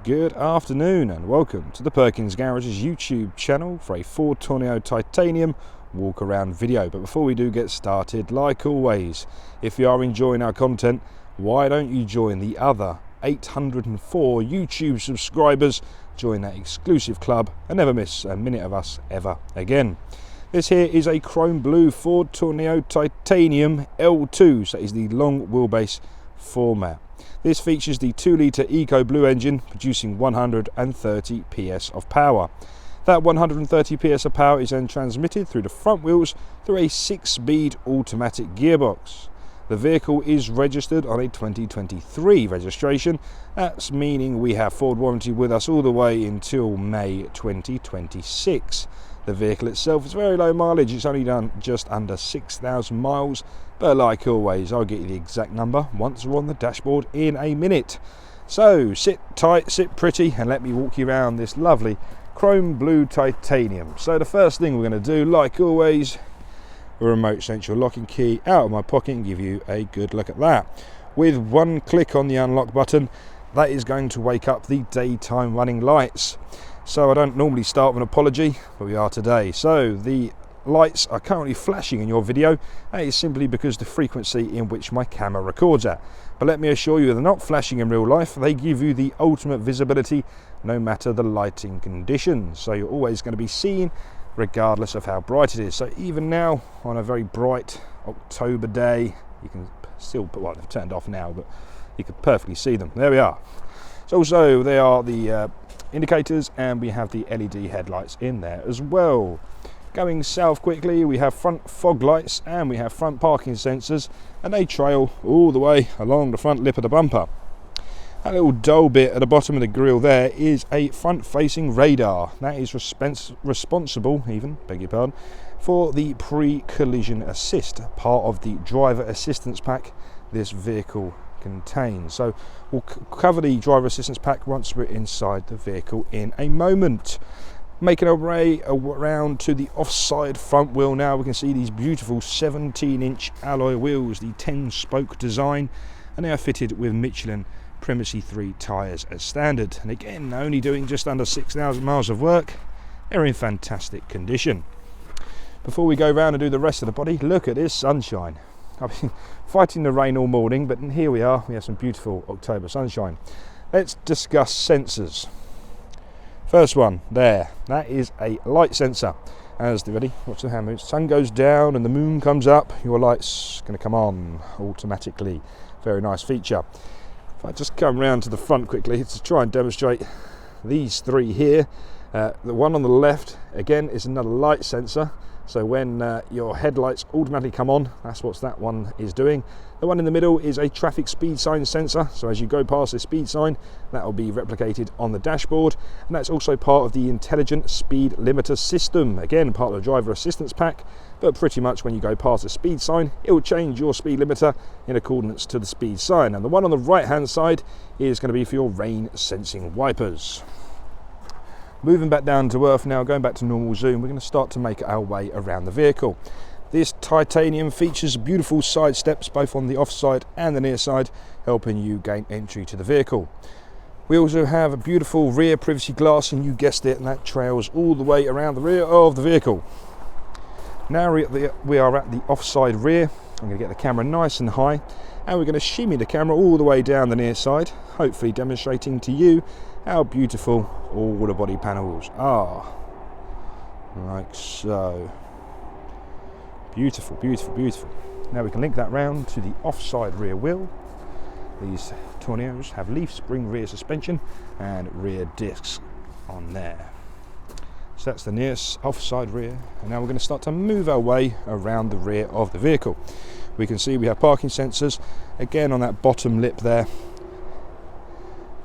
Good afternoon and welcome to the Perkins Garage's YouTube channel for a Ford Tourneo Titanium walk around video. But before we do get started, like always, if you are enjoying our content, why don't you join the other 804 YouTube subscribers, join that exclusive club and never miss a minute of us ever again. This here is a chrome blue Ford Tourneo Titanium L2, so that is the long wheelbase format. This features the 2-litre Eco Blue engine producing 130 PS of power. That 130 PS of power is then transmitted through the front wheels through a 6-speed automatic gearbox. The vehicle is registered on a 2023 registration. That's meaning we have Ford warranty with us all the way until May 2026. The vehicle itself is very low mileage, it's only done just under 6,000 miles, but like always I'll get you the exact number once we're on the dashboard in a minute. So sit tight, sit pretty, and let me walk you around this lovely chrome blue Titanium. So the first thing we're going to do, like always, a remote central locking key out of my pocket and give you a good look at that. With one click on the unlock button, that is going to wake up the daytime running lights. So I don't normally start with an apology, but we are today. So the lights are currently flashing in your video. That is simply because the frequency in which my camera records at. But let me assure you, they're not flashing in real life. They give you the ultimate visibility no matter the lighting conditions. So you're always going to be seen regardless of how bright it is. So even now on a very bright October day, you can still, well, they've turned off now, but you can perfectly see them. There we are. So also they are the indicators, and we have the LED headlights in there as well. Going south quickly, we have front fog lights and we have front parking sensors, and they trail all the way along the front lip of the bumper. That little dull bit at the bottom of the grille there is a front facing radar. That is responsible, beg your pardon, for the pre-collision assist, part of the driver assistance pack this vehicle contains. So we'll cover the driver assistance pack once we're inside the vehicle in a moment. Making our way around to the offside front wheel now, we can see these beautiful 17-inch alloy wheels, the 10-spoke design, and they are fitted with Michelin Primacy 3 tyres as standard. And again, only doing just under 6,000 miles of work, they're in fantastic condition. Before we go round and do the rest of the body, look at this sunshine. I've been fighting the rain all morning, but here we are, we have some beautiful October sunshine. Let's discuss sensors. First one there, that is a light sensor. As the ready, watch the hand moves, sun goes down and the moon comes up, your light's going to come on automatically. Very nice feature. If I just come round to the front quickly to try and demonstrate these three here. The one on the left, again, is another light sensor. So when your headlights automatically come on, that's what that one is doing. The one in the middle is a traffic speed sign sensor. So as you go past the speed sign, that will be replicated on the dashboard. And that's also part of the intelligent speed limiter system. Again, part of the driver assistance pack. But pretty much when you go past the speed sign, it will change your speed limiter in accordance to the speed sign. And the one on the right hand side is going to be for your rain sensing wipers. Moving back down to earth now, going back to normal zoom, we're going to start to make our way around the vehicle. This Titanium features beautiful side steps both on the offside and the near side, helping you gain entry to the vehicle. We also have a beautiful rear privacy glass, and you guessed it, and that trails all the way around the rear of the vehicle. Now we are at the offside rear. I'm going to get the camera nice and high, and we're going to shimmy the camera all the way down the near side, hopefully demonstrating to you how beautiful all the body panels are. Like so. Beautiful, beautiful, beautiful. Now we can link that round to the offside rear wheel. These Tourneos have leaf spring rear suspension and rear discs on there. So that's the nearest offside rear, and now we're going to start to move our way around the rear of the vehicle. We can see we have parking sensors again on that bottom lip there,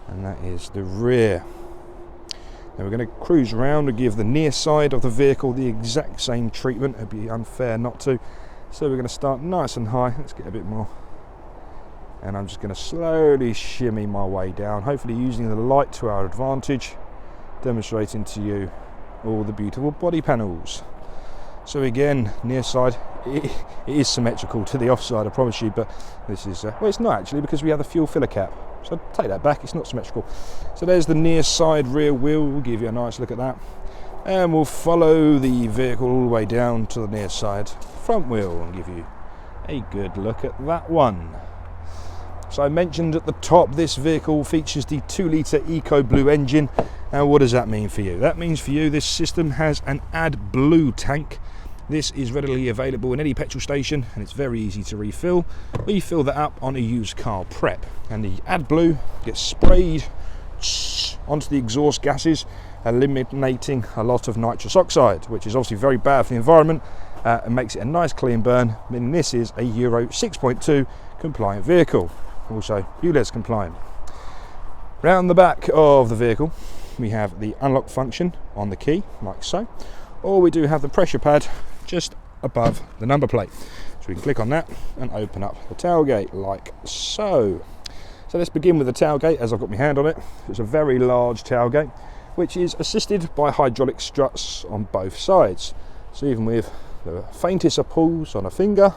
and that is the rear. Now we're going to cruise around and give the near side of the vehicle the exact same treatment. It'd be unfair not to. So we're going to start nice and high. Let's get a bit more. And I'm just going to slowly shimmy my way down, hopefully using the light to our advantage, demonstrating to you all the beautiful body panels. So again, near side, it is symmetrical to the offside, I promise you, but this is, well, it's not actually, because we have the fuel filler cap. So take that back, it's not symmetrical. So there's the near side rear wheel, we'll give you a nice look at that. And we'll follow the vehicle all the way down to the near side front wheel and give you a good look at that one. So I mentioned at the top, this vehicle features the 2-litre Eco Blue engine. Now what does that mean for you? That means for you this system has an AdBlue tank. This is readily available in any petrol station and it's very easy to refill. We fill that up on a used car prep and the AdBlue gets sprayed onto the exhaust gases, eliminating a lot of nitrous oxide, which is obviously very bad for the environment and makes it a nice clean burn, meaning this is a Euro 6.2 compliant vehicle, also ULEZ compliant. Round the back of the vehicle we have the unlock function on the key, like so, or we do have the pressure pad just above the number plate. So we can click on that and open up the tailgate like so. So let's begin with the tailgate as I've got my hand on it. It's a very large tailgate which is assisted by hydraulic struts on both sides. So even with the faintest of pulls on a finger,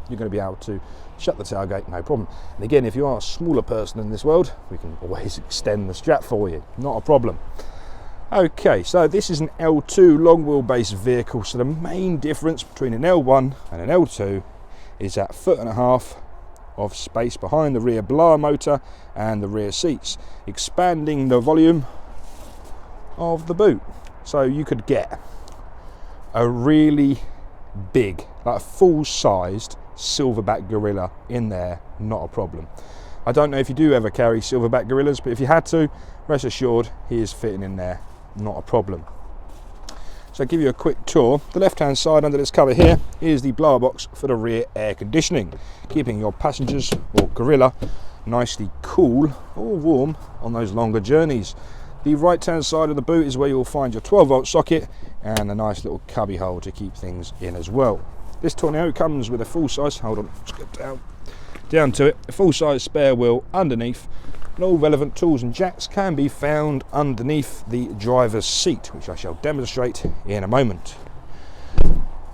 you're going to be able to shut the tailgate, no problem. And again, if you are a smaller person in this world, we can always extend the strap for you, not a problem. Okay, so this is an L2 long wheelbase vehicle, so the main difference between an L1 and an L2 is that 1.5 foot of space behind the rear blower motor and the rear seats, expanding the volume of the boot. So you could get a really big, like a full-sized silverback gorilla in there, not a problem. I don't know if you do ever carry silverback gorillas, but if you had to, rest assured he is fitting in there, not a problem. So I'll give you a quick tour. The left hand side under this cover here is the blower box for the rear air conditioning, keeping your passengers or gorilla nicely cool or warm on those longer journeys. The right hand side of the boot is where you'll find your 12-volt socket and a nice little cubby hole to keep things in as well. This Tourneo comes with a full-size, hold on, let's get down to it, a full-size spare wheel underneath, and all relevant tools and jacks can be found underneath the driver's seat, which I shall demonstrate in a moment.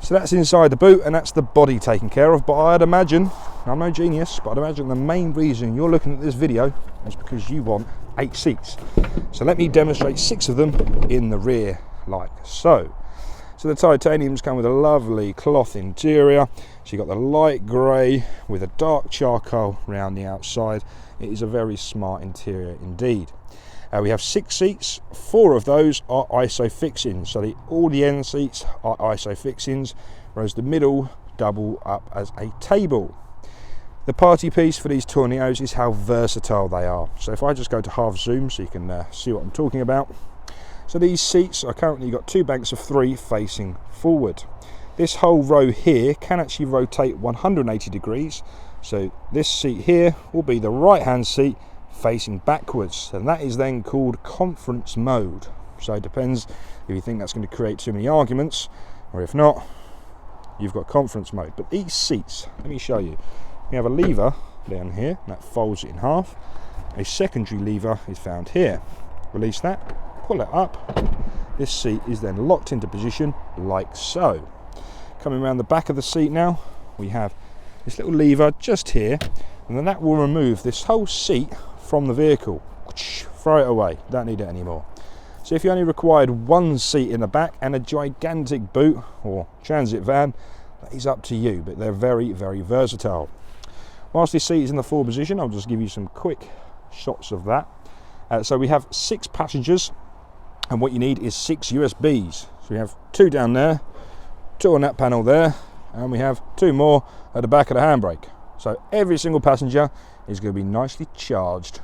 So that's inside the boot and that's the body taken care of, but I'd imagine, I'm no genius, but I'd imagine the main reason you're looking at this video is because you want 8 seats. So let me demonstrate 6 of them in the rear like so. So the titaniums come with a lovely cloth interior. So you've got the light grey with a dark charcoal around the outside. It is a very smart interior indeed. We have 6 seats. 4 of those are ISO fixings. So all the end seats are ISO fixings, whereas the middle double up as a table. The party piece for these Tourneos is how versatile they are. So if I just go to half zoom so you can see what I'm talking about. So these seats are currently got 2 banks of 3 facing forward. This whole row here can actually rotate 180 degrees. So this seat here will be the right hand seat facing backwards, and that is then called conference mode. So it depends if you think that's going to create too many arguments, or if not, you've got conference mode. But these seats, let me show you. We have a lever down here that folds it in half. A secondary lever is found here. Release that, pull it up. This seat is then locked into position like so. Coming around the back of the seat now, we have this little lever just here, and then that will remove this whole seat from the vehicle. Throw it away, don't need it anymore. So if you only required 1 seat in the back and a gigantic boot or transit van, that is up to you, but they're very, very versatile. Whilst this seat is in the forward position, I'll just give you some quick shots of that. So we have 6 passengers, and what you need is 6 USBs. So we have 2 down there, 2 on that panel there, and we have 2 more at the back of the handbrake. So every single passenger is going to be nicely charged.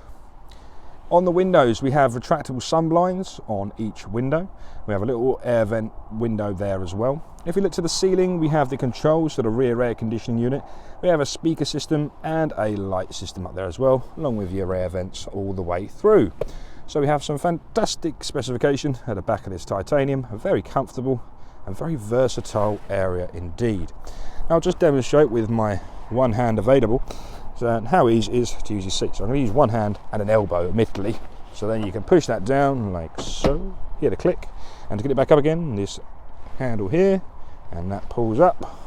On the windows, we have retractable sun blinds on each window. We have a little air vent window there as well. If you look to the ceiling, we have the controls to the rear air conditioning unit. We have a speaker system and a light system up there as well, along with your air vents all the way through. So we have some fantastic specification at the back of this titanium, very comfortable and very versatile area indeed. I'll just demonstrate with my one hand available how easy it is to use your seat. So I'm going to use one hand and an elbow, admittedly. So then you can push that down like so, hear the click, and to get it back up again, this handle here, and that pulls up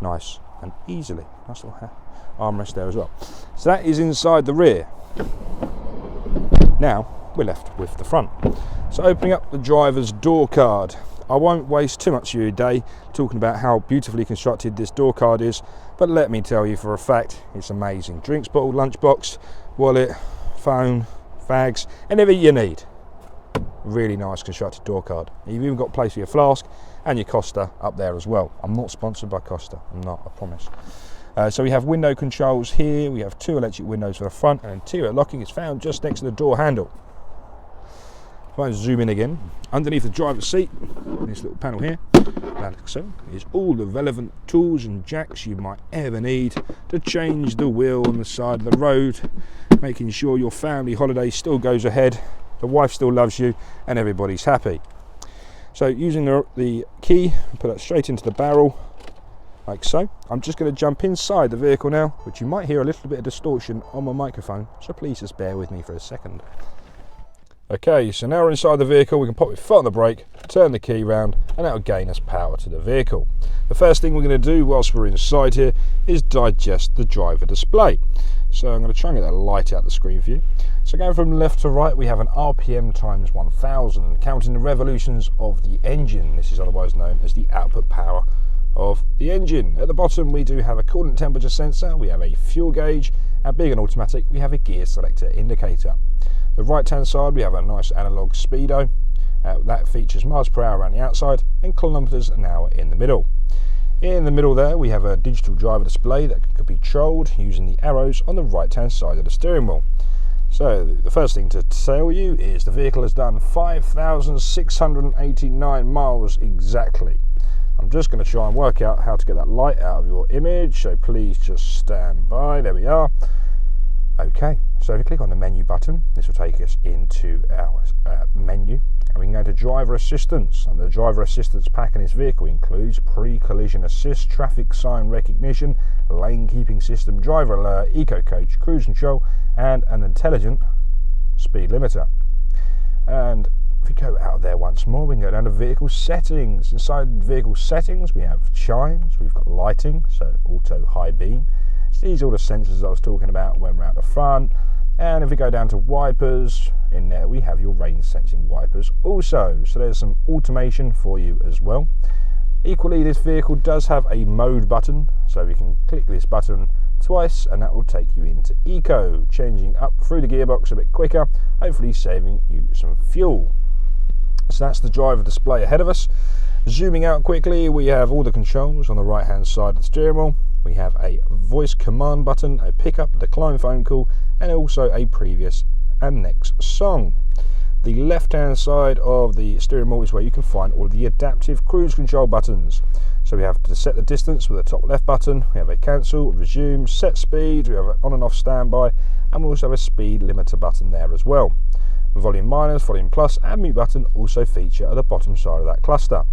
nice and easily. Nice little armrest there as well. So that is inside the rear. Now we're left with the front. So opening up the driver's door card. I won't waste too much of your day talking about how beautifully constructed this door card is, but let me tell you for a fact, it's amazing. Drinks bottle, lunchbox, wallet, phone, fags, anything you need. Really nice constructed door card. You've even got a place for your flask and your Costa up there as well. I'm not sponsored by Costa, I'm not, I promise. So we have window controls here, we have 2 electric windows for the front, and interior locking is found just next to the door handle. If I zoom in again, underneath the driver's seat, this little panel here, like so, is all the relevant tools and jacks you might ever need to change the wheel on the side of the road, making sure your family holiday still goes ahead, the wife still loves you, and everybody's happy. So using the key, put it straight into the barrel, like so. I'm just going to jump inside the vehicle now, which you might hear a little bit of distortion on my microphone, so please just bear with me for a second. Okay, so now we're inside the vehicle, we can pop your foot on the brake, turn the key round, and that'll gain us power to the vehicle. The first thing we're going to do whilst we're inside here is digest the driver display. So I'm going to try and get that light out the screen for you. So going from left to right, we have an RPM times 1000, counting the revolutions of the engine. This is otherwise known as the output power of the engine. At the bottom we do have a coolant temperature sensor, we have a fuel gauge, and being an automatic we have a gear selector indicator. The right hand side we have a nice analog speedo, that features miles per hour around the outside and kilometres an hour in the middle. In the middle there we have a digital driver display that can be controlled using the arrows on the right hand side of the steering wheel. So the first thing to tell you is the vehicle has done 5,689 miles exactly. I'm just going to try and work out how to get that light out of your image, so please just stand by. There we are. Okay, so if you click on the menu button, this will take us into our menu, and we can go to driver assistance. And the driver assistance pack in this vehicle includes pre-collision assist, traffic sign recognition, lane keeping system, driver alert, eco coach, cruise control, and an intelligent speed limiter. And if we go out there once more, we can go down to vehicle settings. Inside vehicle settings we have chimes, we've got lighting, so auto high beam. So these are all the sensors I was talking about when we're out the front. And if we go down to wipers, in there we have your rain sensing wipers also. So there's some automation for you as well. Equally, this vehicle does have a mode button, so we can click this button twice and that will take you into eco, changing up through the gearbox a bit quicker, hopefully saving you some fuel. So that's the driver display ahead of us. Zooming out quickly, we have all the controls on the right hand side of the steering wheel. We have a voice command button, a pickup, decline phone call, and also a previous and next song. The left hand side of the steering wheel is where you can find all the adaptive cruise control buttons. So we have to set the distance with the top left button, we have a cancel, resume, set speed, we have an on and off standby, and we also have a speed limiter button there as well. Volume minus, volume plus, and mute button also feature at the bottom side of that cluster.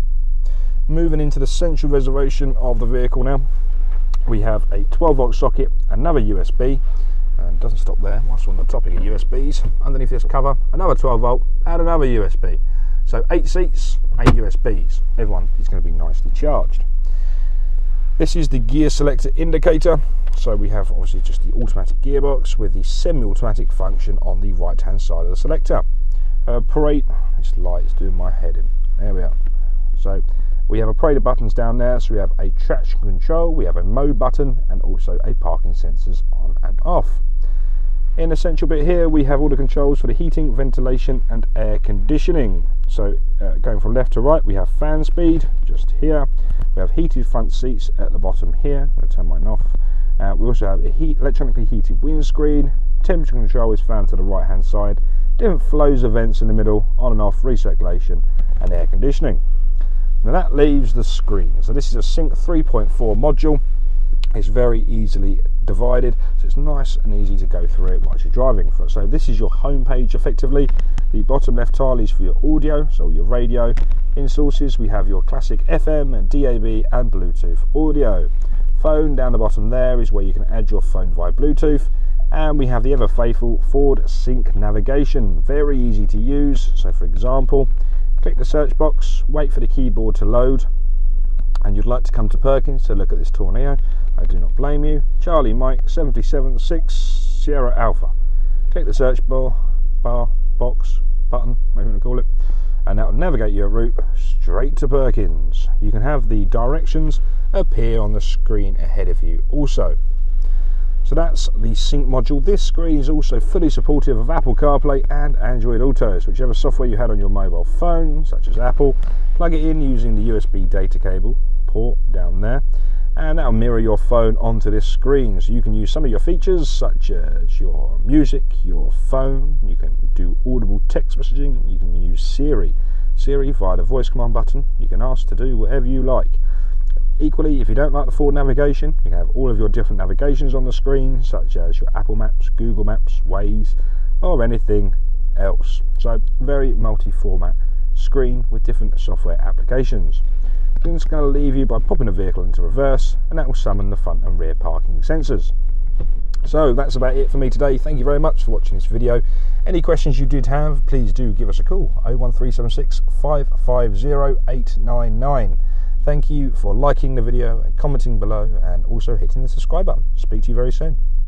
Moving into the central reservation of the vehicle now, we have a 12 volt socket, another USB, and it doesn't stop there. Whilst we're on the topic of USBs, underneath this cover, another 12 volt and another USB. So 8 seats, 8 USBs. Everyone is going to be nicely charged. This is the gear selector indicator. So we have obviously just the automatic gearbox with the semi-automatic function on the right hand side of the selector. Parade, this light is doing my head in. There we are. So we have a parade of buttons down there. So we have a traction control, we have a mode button, and also a parking sensors on and off. In the central bit here we have all the controls for the heating, ventilation and air conditioning. So going from left to right we have fan speed just here, we have heated front seats at the bottom here. I'm going to turn mine off. We also have a electronically heated windscreen, temperature control is found to the right hand side, different flows of vents in the middle, on and off, recirculation and air conditioning. Now that leaves the screen. So this is a Sync 3.4 module. It's very easily divided, so it's nice and easy to go through it whilst you're driving. So this is your home page effectively. The bottom left tile is for your audio, so your radio. In sources we have your classic FM and DAB and Bluetooth audio. Phone down the bottom there is where you can add your phone via Bluetooth. And we have the ever faithful Ford Sync navigation, very easy to use. So for example, click the search box, wait for the keyboard to load, and you'd like to come to Perkins to look at this Tourneo. I do not blame you. Charlie Mike 776 Sierra Alpha. click the search bar, box, button, whatever you want to call it, and that will navigate your route straight to Perkins. You can have the directions appear on the screen ahead of you also. So that's the sync module. This screen is also fully supportive of Apple CarPlay and Android Auto, so whichever software you had on your mobile phone, such as Apple, plug it in using the USB data cable port down there, and that'll mirror your phone onto this screen. So you can use some of your features such as your music, your phone, you can do audible text messaging, you can use Siri via the voice command button. You can ask to do whatever you like. Equally, if you don't like the forward navigation, you can have all of your different navigations on the screen, such as your Apple Maps, Google Maps, Waze, or anything else. So very multi-format screen with different software applications. I'm just going to leave you by popping the vehicle into reverse, and that will summon the front and rear parking sensors. So that's about it for me today. Thank you very much for watching this video. Any questions you did have, please do give us a call, 01376 550 899. Thank you for liking the video and commenting below, and also hitting the subscribe button. Speak to you very soon.